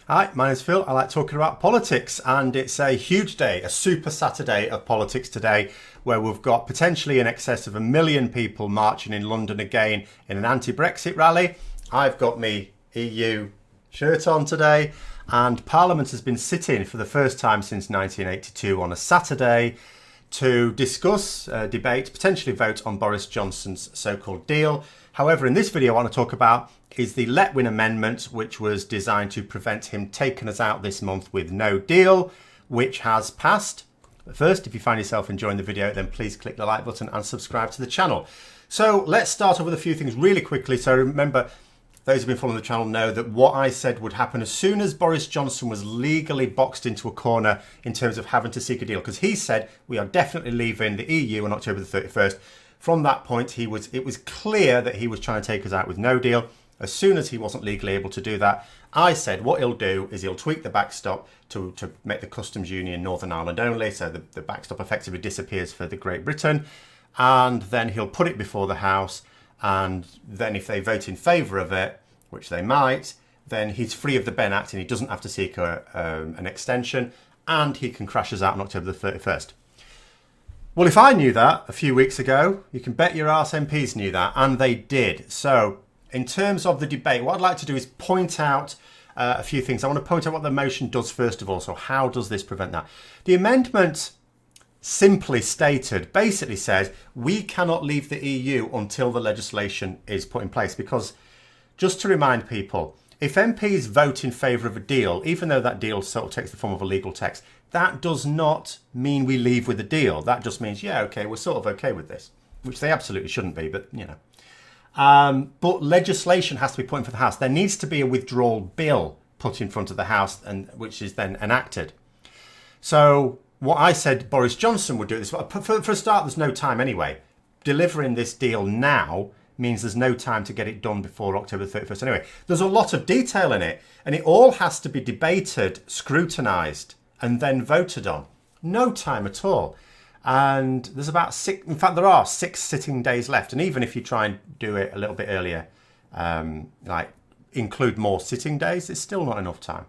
Hi, my name's Phil. I like talking about politics, and it's a huge day, a super Saturday of politics today, where we've got potentially in excess of 1 million people marching in London again in an anti-Brexit rally. I've got my EU shirt on today, and Parliament has been sitting for the first time since 1982 on a Saturday to discuss, debate, potentially vote on Boris Johnson's so-called deal. However, in this video, I want to talk about is the Letwin amendment, which was designed to prevent him taking us out this month with no deal, which has passed. But first, if you find yourself enjoying the video, then please click the like button and subscribe to the channel. So let's start off with a few things really quickly. So remember, those who've been following the channel know that what I said would happen as soon as Boris Johnson was legally boxed into a corner in terms of having to seek a deal, because he said we are definitely leaving the EU on October the 31st. From that point, it was clear that he was trying to take us out with no deal. As soon as he wasn't legally able to do that, I said what he'll do is he'll tweak the backstop to make the customs union Northern Ireland only, so the backstop effectively disappears for the Great Britain, and then he'll put it before the House, and then if they vote in favour of it, which they might, then he's free of the Ben Act and he doesn't have to seek an extension, and he can crash us out on October the 31st. Well, if I knew that a few weeks ago, you can bet your arse MPs knew that, and they did. So in terms of the debate, what I'd like to do is point out a few things. I want to point out what the motion does first of all. So how does this prevent that? The amendment, simply stated, basically says we cannot leave the EU until the legislation is put in place. Because just to remind people, if MPs vote in favour of a deal, even though that deal sort of takes the form of a legal text, that does not mean we leave with the deal. That just means, yeah, okay, we're sort of okay with this, which they absolutely shouldn't be, but you know. But legislation has to be put in for the House. There needs to be a withdrawal bill put in front of the House, and which is then enacted. So what I said Boris Johnson would do this. For a start, there's no time anyway. Delivering this deal now means there's no time to get it done before October 31st anyway. There's a lot of detail in it, and it all has to be debated, scrutinised, and then voted on. No time at all. And there's about six, in fact, there are 6 sitting days left. And even if you try and do it a little bit earlier, like include more sitting days, it's still not enough time.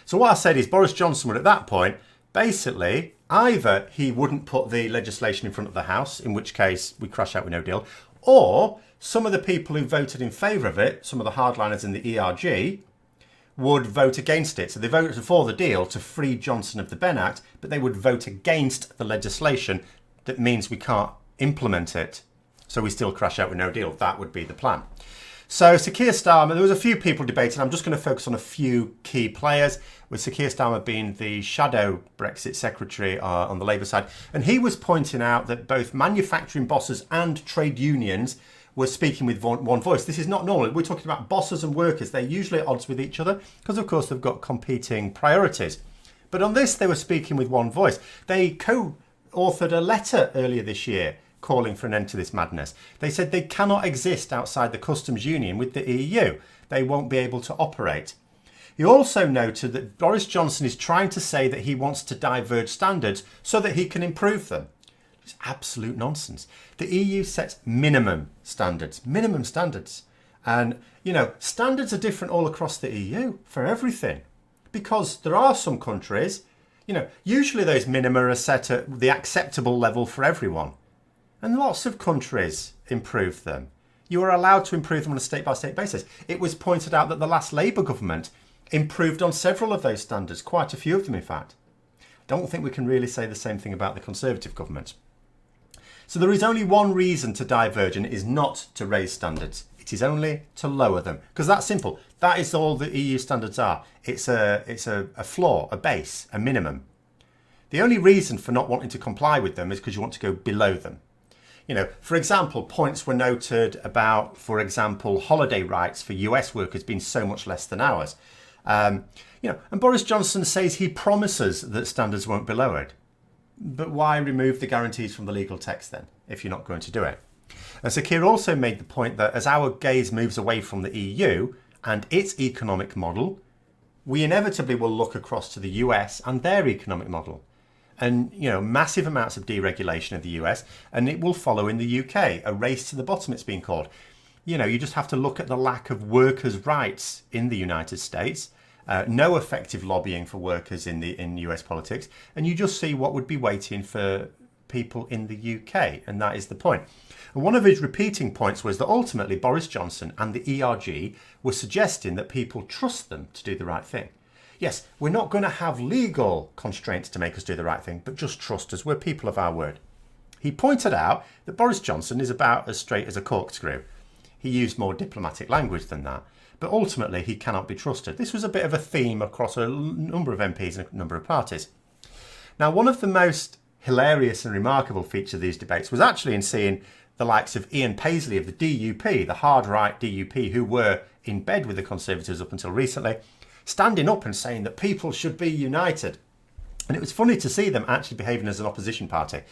So what I said is Boris Johnson would at that point, basically, either he wouldn't put the legislation in front of the House, in which case we crash out with no deal, or some of the people who voted in favour of it, some of the hardliners in the ERG, would vote against it. So they voted for the deal to free Johnson of the Ben Act, but they would vote against the legislation that means we can't implement it. So we still crash out with no deal. That would be the plan. So Sir Keir Starmer, there was a few people debating. I'm just going to focus on a few key players, with Sir Keir Starmer being the shadow Brexit secretary on the Labour side. And he was pointing out that both manufacturing bosses and trade unions were speaking with one voice. This is not normal. We're talking about bosses and workers. They're usually at odds with each other because, of course, they've got competing priorities. But on this, they were speaking with one voice. They co-authored a letter earlier this year calling for an end to this madness. They said they cannot exist outside the customs union with the EU. They won't be able to operate. He also noted that Boris Johnson is trying to say that he wants to diverge standards so that he can improve them. It's absolute nonsense. The EU sets minimum standards. And, you know, standards are different all across the EU for everything. Because there are some countries, you know, usually those minima are set at the acceptable level for everyone. And lots of countries improve them. You are allowed to improve them on a state-by-state basis. It was pointed out that the last Labour government improved on several of those standards, quite a few of them, in fact. I don't think we can really say the same thing about the Conservative government. So there is only one reason to diverge, and it is not to raise standards. It is only to lower them. Because that's simple. That is all the EU standards are. It's a floor, a base, a minimum. The only reason for not wanting to comply with them is because you want to go below them. You know, for example, points were noted about, for example, holiday rights for US workers being so much less than ours. And Boris Johnson says he promises that standards won't be lowered. But why remove the guarantees from the legal text then, if you're not going to do it? And Sir Keir also made the point that as our gaze moves away from the EU and its economic model, we inevitably will look across to the US and their economic model. And, you know, massive amounts of deregulation of the US, and it will follow in the UK, a race to the bottom it's been called. You know, you just have to look at the lack of workers' rights in the United States no effective lobbying for workers in US politics, and you just see what would be waiting for people in the UK, and that is the point. And one of his repeating points was that ultimately Boris Johnson and the ERG were suggesting that people trust them to do the right thing. Yes, we're not going to have legal constraints to make us do the right thing, but just trust us. We're people of our word. He pointed out that Boris Johnson is about as straight as a corkscrew. He used more diplomatic language than that, but ultimately he cannot be trusted. This was a bit of a theme across a number of MPs and a number of parties. Now, one of the most hilarious and remarkable features of these debates was actually in seeing the likes of Ian Paisley of the DUP, the hard right DUP, who were in bed with the Conservatives up until recently, standing up and saying that people should be united. And it was funny to see them actually behaving as an opposition party,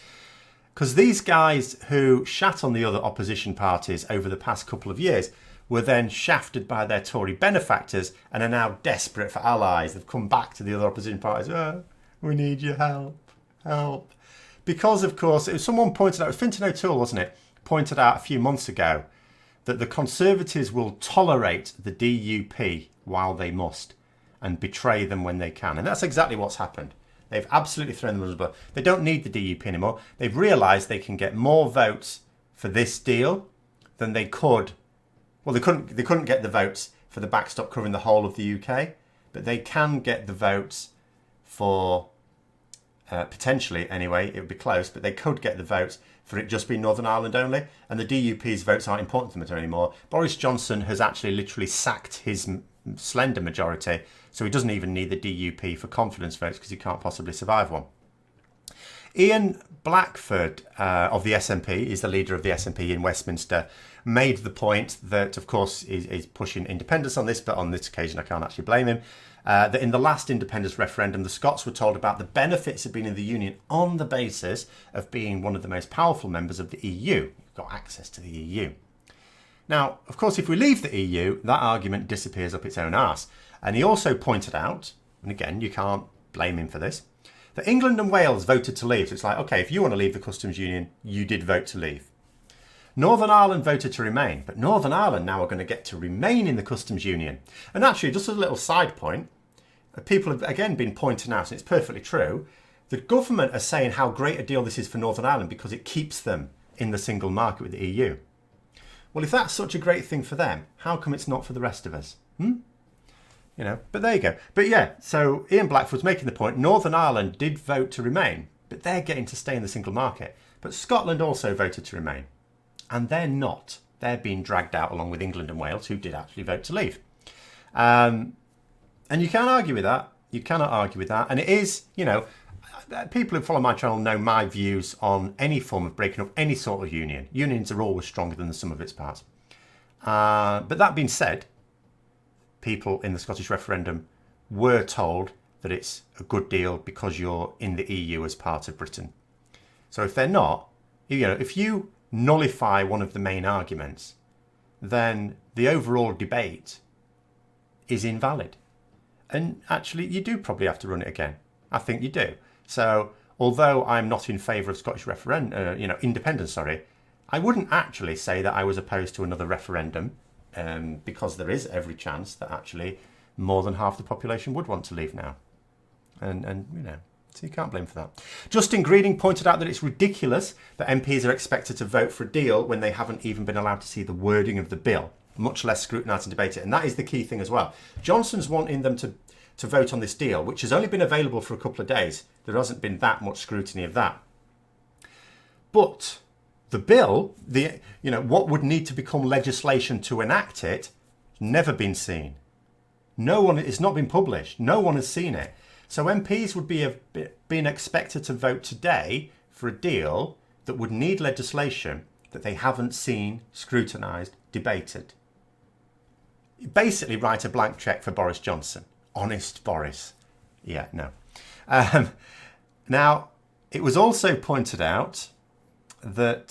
because these guys who shat on the other opposition parties over the past couple of years were then shafted by their Tory benefactors and are now desperate for allies. They've come back to the other opposition parties. Oh, we need your help. Because, of course, it was someone pointed out, it was Fintan O'Toole, wasn't it, pointed out a few months ago that the Conservatives will tolerate the DUP while they must and betray them when they can. And that's exactly what's happened. They've absolutely thrown them under the bus. They don't need the DUP anymore. They've realised they can get more votes for this deal than they could. Well, they couldn't get the votes for the backstop covering the whole of the UK, but they can get the votes for, potentially anyway, it would be close, but they could get the votes for it just being Northern Ireland only, and the DUP's votes aren't important to them anymore. Boris Johnson has actually literally sacked his slender majority, so he doesn't even need the DUP for confidence votes because he can't possibly survive one. Ian Blackford of the SNP, is the leader of the SNP in Westminster, made the point that, of course, he's pushing independence on this, but on this occasion I can't actually blame him, that in the last independence referendum, the Scots were told about the benefits of being in the Union on the basis of being one of the most powerful members of the EU. You've got access to the EU. Now, of course, if we leave the EU, that argument disappears up its own arse. And he also pointed out, and again, you can't blame him for this, that England and Wales voted to leave. So it's like, okay, if you want to leave the customs union, you did vote to leave. Northern Ireland voted to remain, but Northern Ireland now are going to get to remain in the customs union. And actually, just as a little side point, people have again been pointing out, and it's perfectly true, the government are saying how great a deal this is for Northern Ireland because it keeps them in the single market with the EU. Well, if that's such a great thing for them, how come it's not for the rest of us? You know, but there you go. But yeah, so Ian Blackford's making the point, Northern Ireland did vote to remain, but they're getting to stay in the single market. But Scotland also voted to remain. And they're not. They're being dragged out along with England and Wales, who did actually vote to leave. And you can't argue with that. You cannot argue with that. And it is, you know, people who follow my channel know my views on any form of breaking up any sort of union. Unions are always stronger than the sum of its parts. But that being said, people in the Scottish referendum were told that it's a good deal because you're in the EU as part of Britain. So if they're not, you know, if you nullify one of the main arguments, then the overall debate is invalid. And actually, you do probably have to run it again. I think you do. So although I'm not in favour of Scottish independence, I wouldn't actually say that I was opposed to another referendum, because there is every chance that actually more than half the population would want to leave now. And you know, so you can't blame for that. Justin Greening pointed out that it's ridiculous that MPs are expected to vote for a deal when they haven't even been allowed to see the wording of the bill, much less scrutinise and debate it. And that is the key thing as well. Johnson's wanting them to vote on this deal, which has only been available for a couple of days. There hasn't been that much scrutiny of that. But the bill, what would need to become legislation to enact it, never been seen. It's not been published. No one has seen it. So MPs would be being expected to vote today for a deal that would need legislation that they haven't seen, scrutinised, debated. Basically write a blank cheque for Boris Johnson. Honest Boris. Yeah, no. Now, it was also pointed out that,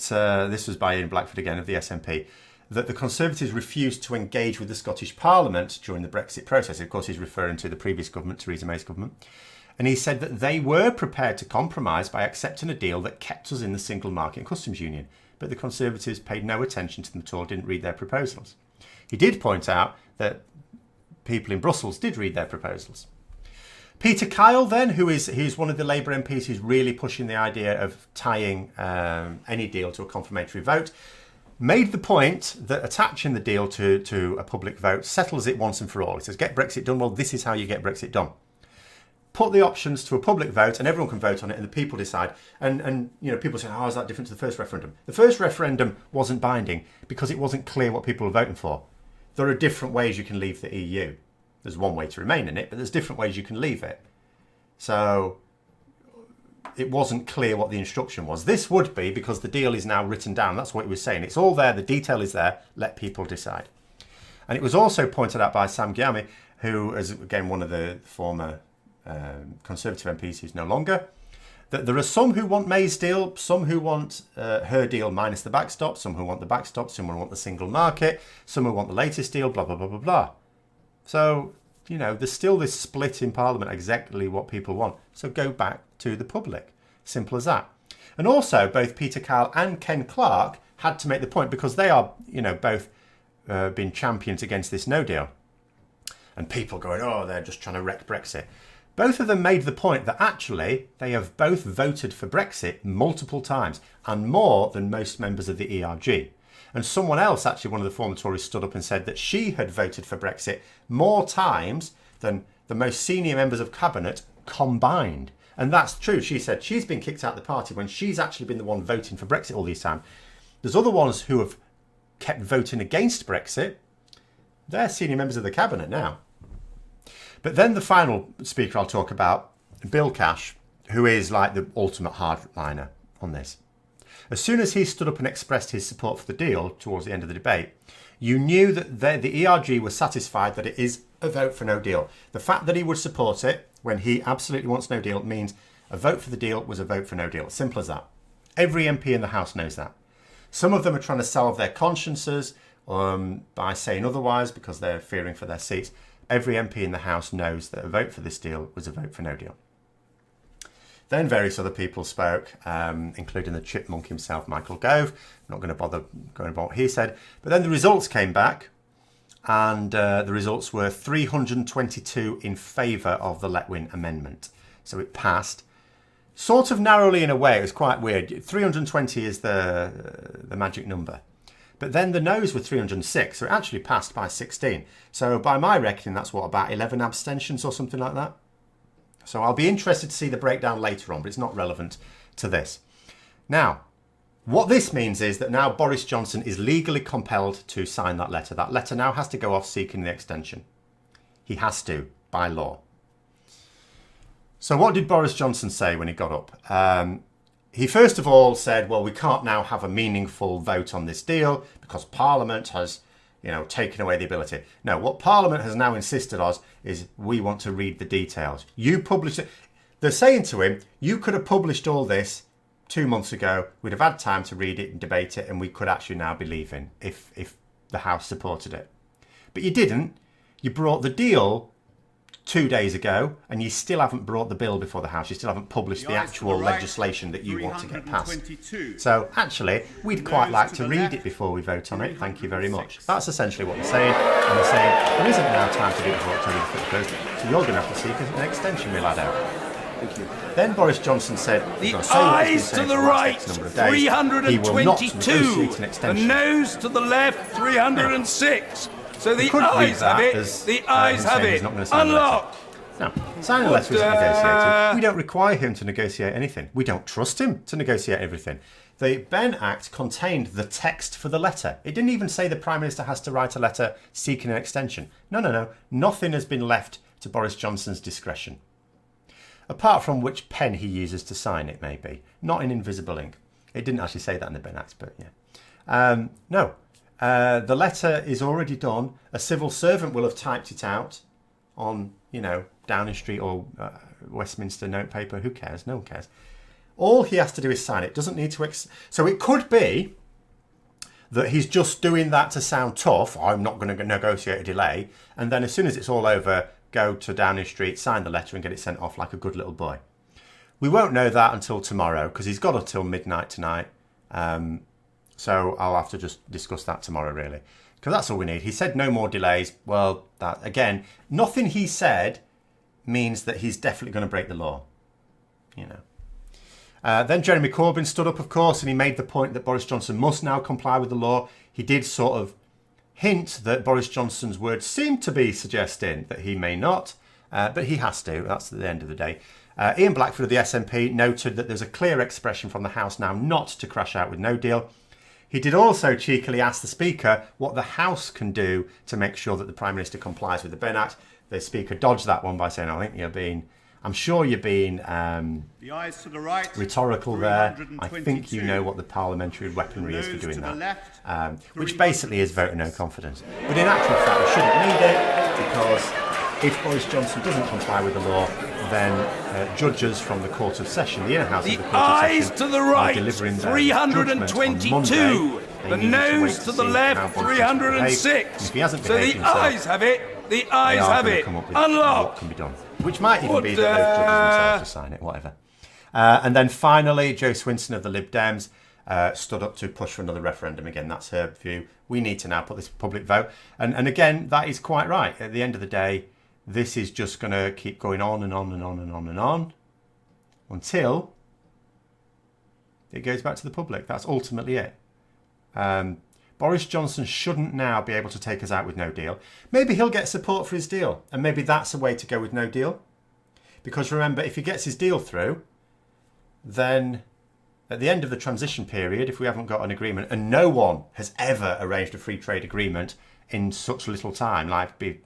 this was by Ian Blackford again of the SNP, that the Conservatives refused to engage with the Scottish Parliament during the Brexit process. Of course, he's referring to the previous government, Theresa May's government. And he said that they were prepared to compromise by accepting a deal that kept us in the single market and customs union. But the Conservatives paid no attention to them at all, didn't read their proposals. He did point out that people in Brussels did read their proposals. Peter Kyle then, he's one of the Labour MPs who's really pushing the idea of tying any deal to a confirmatory vote, made the point that attaching the deal to a public vote settles it once and for all. He says, get Brexit done. Well, this is how you get Brexit done. Put the options to a public vote and everyone can vote on it and the people decide. And people say, how is that different to the first referendum? The first referendum wasn't binding because it wasn't clear what people were voting for. There are different ways you can leave the EU. There's one way to remain in it, but there's different ways you can leave it. So it wasn't clear what the instruction was. This would be, because the deal is now written down. That's what he was saying. It's all there. The detail is there. Let people decide. And it was also pointed out by Sam Gyamfi, who is, again, one of the former Conservative MPs who's no longer, that there are some who want May's deal, some who want her deal minus the backstop, some who want the backstop, some who want the single market, some who want the latest deal, blah, blah, blah, blah, blah. So, there's still this split in Parliament, exactly what people want. So go back to the public. Simple as that. And also, both Peter Kyle and Ken Clarke had to make the point, because they are, both been champions against this no deal. And people going, oh, they're just trying to wreck Brexit. Both of them made the point that actually they have both voted for Brexit multiple times, and more than most members of the ERG. And someone else, actually one of the former Tories, stood up and said that she had voted for Brexit more times than the most senior members of Cabinet combined. And that's true. She said she's been kicked out of the party when she's actually been the one voting for Brexit all these times. There's other ones who have kept voting against Brexit. They're senior members of the Cabinet now. But then the final speaker I'll talk about, Bill Cash, who is like the ultimate hardliner on this. As soon as he stood up and expressed his support for the deal towards the end of the debate, you knew that the ERG was satisfied that it is a vote for no deal. The fact that he would support it when he absolutely wants no deal means a vote for the deal was a vote for no deal. Simple as that. Every MP in the House knows that. Some of them are trying to salve their consciences by saying otherwise because they're fearing for their seats. Every MP in the House knows that a vote for this deal was a vote for no deal. Then various other people spoke, including the chipmunk himself, Michael Gove. I'm not going to bother going about what he said. But then the results came back, and the results were 322 in favour of the Letwin amendment. So it passed. Sort of narrowly in a way. It was quite weird. 320 is the magic number. But then the no's were 306, so it actually passed by 16. So by my reckoning, that's what, about 11 abstentions or something like that? So I'll be interested to see the breakdown later on, but it's not relevant to this. Now, what this means is that now Boris Johnson is legally compelled to sign that letter. That letter now has to go off seeking the extension. He has to, by law. So what did Boris Johnson say when he got up? He first of all said, well, we can't now have a meaningful vote on this deal because Parliament has, taken away the ability. No, what Parliament has now insisted on is we want to read the details. You publish it. They're saying to him, you could have published all this 2 months ago. We'd have had time to read it and debate it, and we could actually now be leaving if the House supported it. But you didn't. You brought the deal 2 days ago, and you still haven't brought the bill before the House. You still haven't published the actual legislation that you want to get passed. So actually, we'd quite like to read it before we vote on it. Thank you very much. That's essentially what they're saying. And they're saying, there isn't now time to do it before October the 31st, so you're going to have to seek an extension, my lad out. Thank you. Then Boris Johnson said, the ayes to the right, 322. The noes to the left, 306. So the ayes have it. The ayes have it. Unlock. Now, signing a letter isn't negotiated. We don't require him to negotiate anything. We don't trust him to negotiate everything. The Benn Act contained the text for the letter. It didn't even say the Prime Minister has to write a letter seeking an extension. No. Nothing has been left to Boris Johnson's discretion. Apart from which pen he uses to sign it, maybe. Not in invisible ink. It didn't actually say that in the Benn Act, but yeah. No. The letter is already done. A civil servant will have typed it out on, Downing Street or Westminster notepaper. Who cares? No one cares. All he has to do is sign it. Doesn't need to... So it could be that he's just doing that to sound tough. I'm not going to negotiate a delay. And then as soon as it's all over, go to Downing Street, sign the letter and get it sent off like a good little boy. We won't know that until tomorrow because he's got until midnight tonight. So I'll have to just discuss that tomorrow, really. Because that's all we need. He said no more delays. Well, that again, nothing he said means that he's definitely going to break the law. You know. Then Jeremy Corbyn stood up, of course, and he made the point that Boris Johnson must now comply with the law. He did sort of hint that Boris Johnson's words seem to be suggesting that he may not, but he has to. That's at the end of the day. Ian Blackford of the SNP noted that there's a clear expression from the House now not to crash out with no deal. He did also cheekily ask the Speaker what the House can do to make sure that the Prime Minister complies with the Benn Act. The Speaker dodged that one by saying, I'm sure you're being the eyes to the right, rhetorical there. I think you know what the parliamentary weaponry is for doing that. Which basically is vote of no confidence. But in actual fact, we shouldn't need it, because if Boris Johnson doesn't comply with the law, then judges from the Court of Session, the inner house of the Court of Session, to the right, are delivering their 322. Monday. The nose to the left, 306. If he hasn't so the himself, eyes have it. The eyes have it. Unlock. What can be done? Which might even be that those judges themselves to sign it, whatever. And then finally, Jo Swinson of the Lib Dems stood up to push for another referendum. Again, that's her view. We need to now put this public vote. And again, that is quite right. At the end of the day, this is just going to keep going on and on and on and on and on until it goes back to the public. That's ultimately it. Boris Johnson shouldn't now be able to take us out with no deal. Maybe he'll get support for his deal, and maybe that's a way to go with no deal. Because remember, if he gets his deal through, then at the end of the transition period, if we haven't got an agreement, and no one has ever arranged a free trade agreement in such little time, like be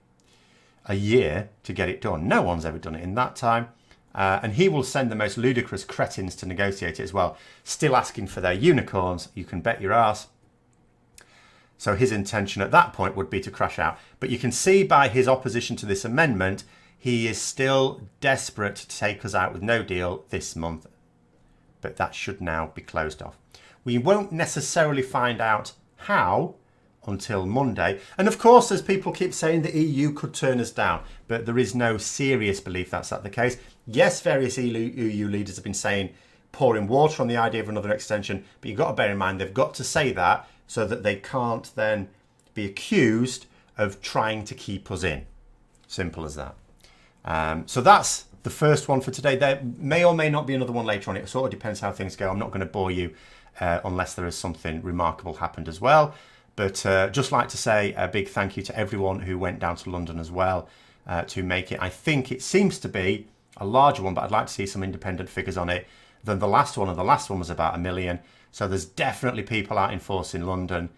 a year to get it done. No one's ever done it in that time. And he will send the most ludicrous cretins to negotiate it as well, still asking for their unicorns. You can bet your arse. So his intention at that point would be to crash out. But you can see by his opposition to this amendment, he is still desperate to take us out with no deal this month. But that should now be closed off. We won't necessarily find out how until Monday. And of course, as people keep saying, the EU could turn us down. But there is no serious belief that's the case. Yes, various EU leaders have been saying, pouring water on the idea of another extension. But you've got to bear in mind, they've got to say that so that they can't then be accused of trying to keep us in. Simple as that. So that's the first one for today. There may or may not be another one later on. It sort of depends how things go. I'm not going to bore you unless there is something remarkable happened as well. But just like to say a big thank you to everyone who went down to London as well to make it. I think it seems to be a larger one, but I'd like to see some independent figures on it than the last one. And the last one was about 1 million. So there's definitely people out in force in London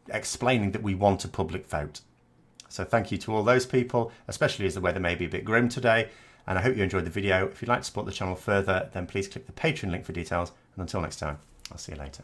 explaining that we want a public vote. So thank you to all those people, especially as the weather may be a bit grim today. And I hope you enjoyed the video. If you'd like to support the channel further, then please click the Patreon link for details. And until next time, I'll see you later.